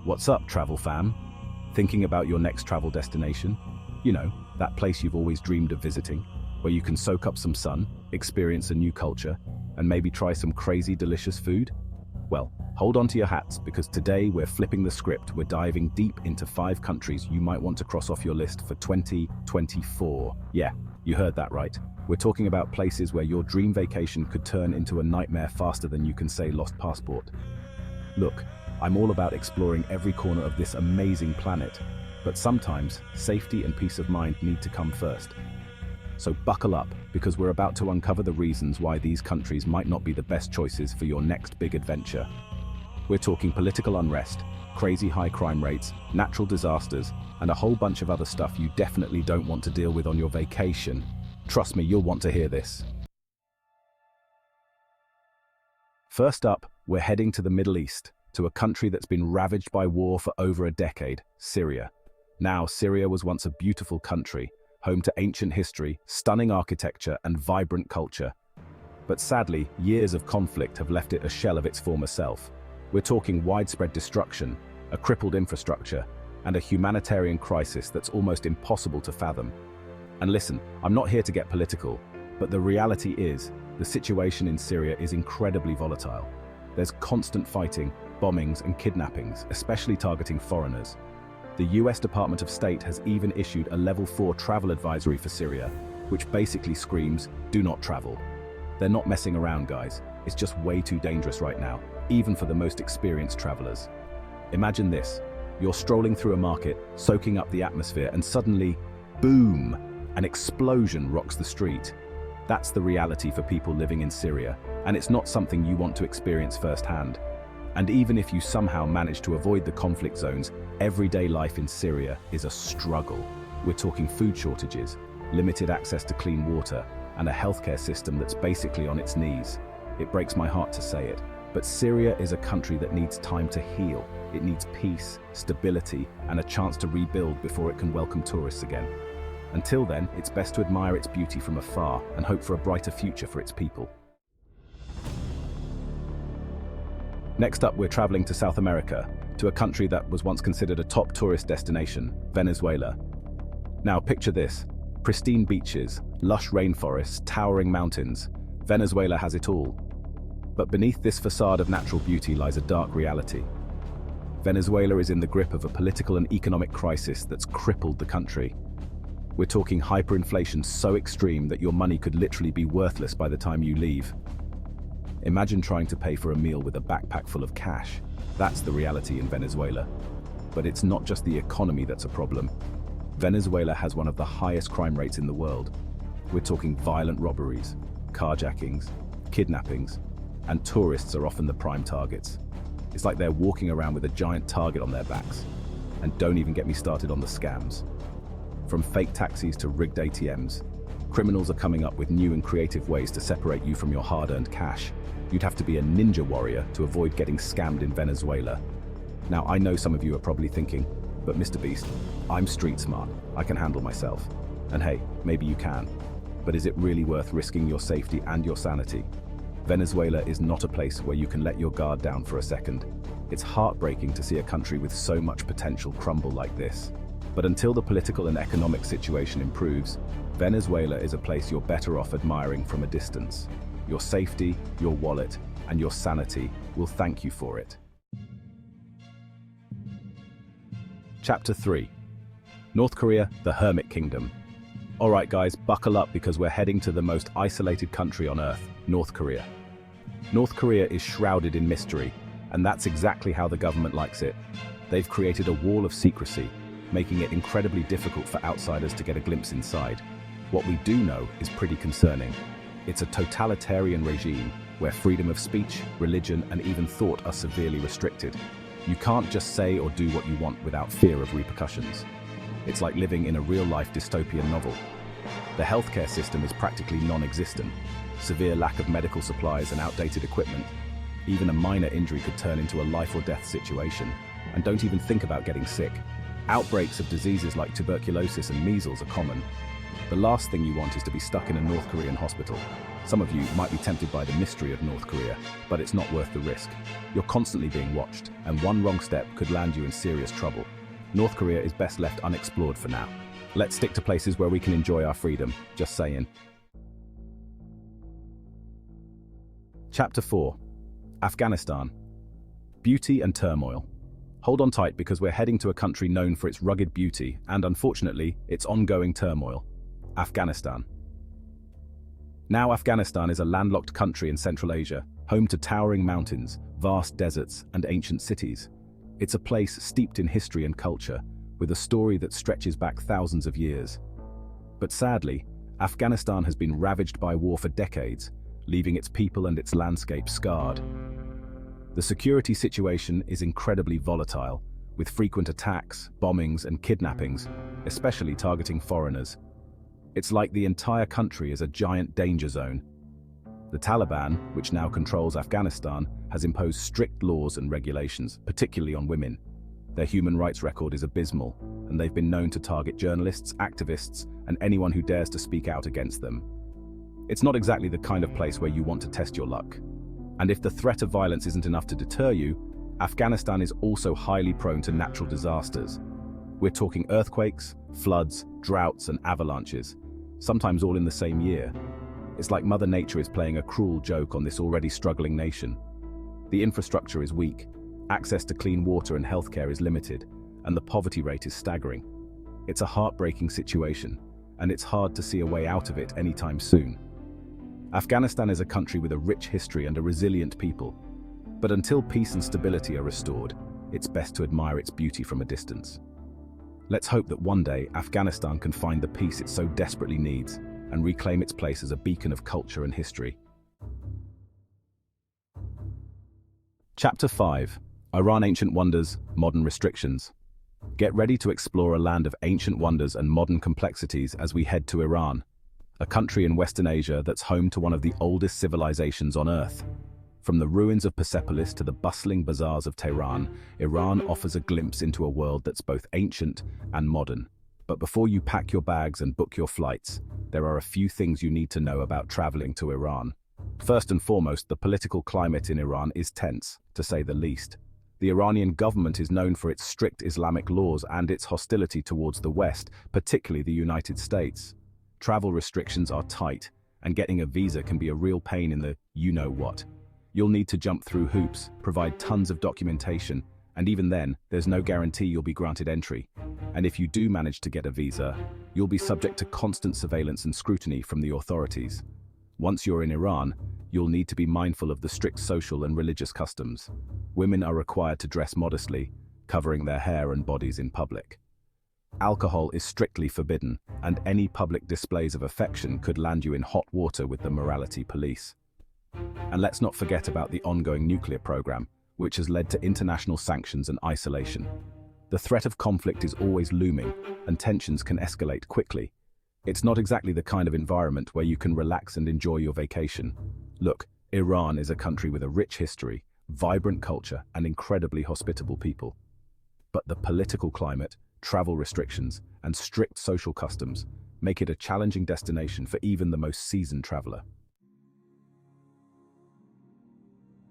What's up, travel fam? Thinking about your next travel destination? You know, that place you've always dreamed of visiting, where you can soak up some sun, experience a new culture, and maybe try some crazy delicious food? Well, hold on to your hats, because today we're flipping the script. We're diving deep into 5 countries you might want to cross off your list for 2024. Yeah, you heard that right. We're talking about places where your dream vacation could turn into a nightmare faster than you can say lost passport. Look, I'm all about exploring every corner of this amazing planet, but sometimes safety and peace of mind need to come first. So buckle up, because we're about to uncover the reasons why these countries might not be the best choices for your next big adventure. We're talking political unrest, crazy high crime rates, natural disasters, and a whole bunch of other stuff you definitely don't want to deal with on your vacation. Trust me, you'll want to hear this. First up, we're heading to the Middle East, to a country that's been ravaged by war for over a decade, Syria. Now, Syria was once a beautiful country, home to ancient history, stunning architecture, and vibrant culture. But sadly, years of conflict have left it a shell of its former self. We're talking widespread destruction, a crippled infrastructure, and a humanitarian crisis that's almost impossible to fathom. And listen, I'm not here to get political, but the reality is, the situation in Syria is incredibly volatile. There's constant fighting, bombings, and kidnappings, especially targeting foreigners. The US Department of State has even issued a level 4 travel advisory for Syria, which basically screams, do not travel. They're not messing around, guys. It's just way too dangerous right now, even for the most experienced travelers. Imagine this. You're strolling through a market, soaking up the atmosphere, and suddenly, boom, an explosion rocks the street. That's the reality for people living in Syria, and it's not something you want to experience firsthand. And even if you somehow manage to avoid the conflict zones, everyday life in Syria is a struggle. We're talking food shortages, limited access to clean water, and a healthcare system that's basically on its knees. It breaks my heart to say it, but Syria is a country that needs time to heal. It needs peace, stability, and a chance to rebuild before it can welcome tourists again. Until then, it's best to admire its beauty from afar and hope for a brighter future for its people. Next up, we're traveling to South America, to a country that was once considered a top tourist destination, Venezuela. Now picture this: pristine beaches, lush rainforests, towering mountains. Venezuela has it all. But beneath this facade of natural beauty lies a dark reality. Venezuela is in the grip of a political and economic crisis that's crippled the country. We're talking hyperinflation so extreme that your money could literally be worthless by the time you leave. Imagine trying to pay for a meal with a backpack full of cash. That's the reality in Venezuela. But it's not just the economy that's a problem. Venezuela has one of the highest crime rates in the world. We're talking violent robberies, carjackings, kidnappings, and tourists are often the prime targets. It's like they're walking around with a giant target on their backs. And don't even get me started on the scams. From fake taxis to rigged ATMs, criminals are coming up with new and creative ways to separate you from your hard-earned cash. You'd have to be a ninja warrior to avoid getting scammed in Venezuela. Now, I know some of you are probably thinking, but Mr. Beast, I'm street smart. I can handle myself. And hey, maybe you can. But is it really worth risking your safety and your sanity? Venezuela is not a place where you can let your guard down for a second. It's heartbreaking to see a country with so much potential crumble like this. But until the political and economic situation improves, Venezuela is a place you're better off admiring from a distance. Your safety, your wallet, and your sanity will thank you for it. Chapter 3. North Korea, the Hermit Kingdom. Alright guys, buckle up because we're heading to the most isolated country on Earth, North Korea. North Korea is shrouded in mystery, and that's exactly how the government likes it. They've created a wall of secrecy, making it incredibly difficult for outsiders to get a glimpse inside. What we do know is pretty concerning. It's a totalitarian regime where freedom of speech, religion, and even thought are severely restricted. You can't just say or do what you want without fear of repercussions. It's like living in a real-life dystopian novel. The healthcare system is practically non-existent. Severe lack of medical supplies and outdated equipment. Even a minor injury could turn into a life-or-death situation. And don't even think about getting sick. Outbreaks of diseases like tuberculosis and measles are common. The last thing you want is to be stuck in a North Korean hospital. Some of you might be tempted by the mystery of North Korea, but it's not worth the risk. You're constantly being watched, and one wrong step could land you in serious trouble. North Korea is best left unexplored for now. Let's stick to places where we can enjoy our freedom, just saying. Chapter 4. Afghanistan. Beauty and turmoil. Hold on tight because we're heading to a country known for its rugged beauty and, unfortunately, its ongoing turmoil. Afghanistan. Now Afghanistan is a landlocked country in Central Asia, home to towering mountains, vast deserts, and ancient cities. It's a place steeped in history and culture, with a story that stretches back thousands of years. But sadly, Afghanistan has been ravaged by war for decades, leaving its people and its landscape scarred. The security situation is incredibly volatile, with frequent attacks, bombings, and kidnappings, especially targeting foreigners. It's like the entire country is a giant danger zone. The Taliban, which now controls Afghanistan, has imposed strict laws and regulations, particularly on women. Their human rights record is abysmal, and they've been known to target journalists, activists, and anyone who dares to speak out against them. It's not exactly the kind of place where you want to test your luck. And if the threat of violence isn't enough to deter you, Afghanistan is also highly prone to natural disasters. We're talking earthquakes, floods, droughts, and avalanches, sometimes all in the same year. It's like Mother Nature is playing a cruel joke on this already struggling nation. The infrastructure is weak, access to clean water and healthcare is limited, and the poverty rate is staggering. It's a heartbreaking situation, and it's hard to see a way out of it anytime soon. Afghanistan is a country with a rich history and a resilient people, but until peace and stability are restored, it's best to admire its beauty from a distance. Let's hope that one day Afghanistan can find the peace it so desperately needs and reclaim its place as a beacon of culture and history. Chapter 5. Iran Ancient Wonders, Modern Restrictions. Get ready to explore a land of ancient wonders and modern complexities as we head to Iran, a country in Western Asia that's home to one of the oldest civilizations on Earth. From the ruins of Persepolis to the bustling bazaars of Tehran, Iran offers a glimpse into a world that's both ancient and modern. But before you pack your bags and book your flights, there are a few things you need to know about traveling to Iran. First and foremost, the political climate in Iran is tense, to say the least. The Iranian government is known for its strict Islamic laws and its hostility towards the West, particularly the United States. Travel restrictions are tight, and getting a visa can be a real pain in the you-know-what. You'll need to jump through hoops, provide tons of documentation, and even then, there's no guarantee you'll be granted entry. And if you do manage to get a visa, you'll be subject to constant surveillance and scrutiny from the authorities. Once you're in Iran, you'll need to be mindful of the strict social and religious customs. Women are required to dress modestly, covering their hair and bodies in public. Alcohol is strictly forbidden, and any public displays of affection could land you in hot water with the morality police. And let's not forget about the ongoing nuclear program, which has led to international sanctions and isolation. The threat of conflict is always looming, and tensions can escalate quickly. It's not exactly the kind of environment where you can relax and enjoy your vacation. Look, Iran is a country with a rich history, vibrant culture, and incredibly hospitable people. But the political climate, travel restrictions, and strict social customs make it a challenging destination for even the most seasoned traveler.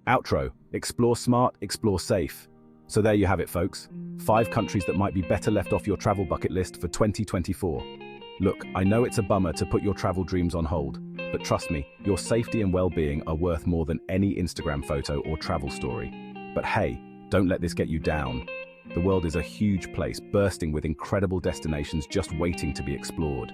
Outro: explore smart, explore safe. So there you have it, folks. 5 countries that might be better left off your travel bucket list for 2024. Look, I know it's a bummer to put your travel dreams on hold, but trust me, your safety and well-being are worth more than any Instagram photo or travel story. But hey, don't let this get you down. The world is a huge place bursting with incredible destinations just waiting to be explored.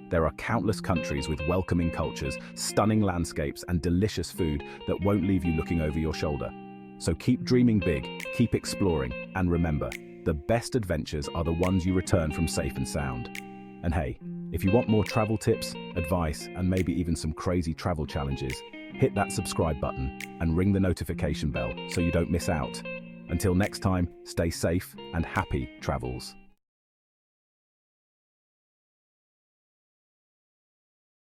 There are countless countries with welcoming cultures, stunning landscapes, and delicious food that won't leave you looking over your shoulder. So keep dreaming big, keep exploring, and remember, the best adventures are the ones you return from safe and sound. And hey, if you want more travel tips, advice, and maybe even some crazy travel challenges, hit that subscribe button and ring the notification bell so you don't miss out. Until next time, stay safe and happy travels.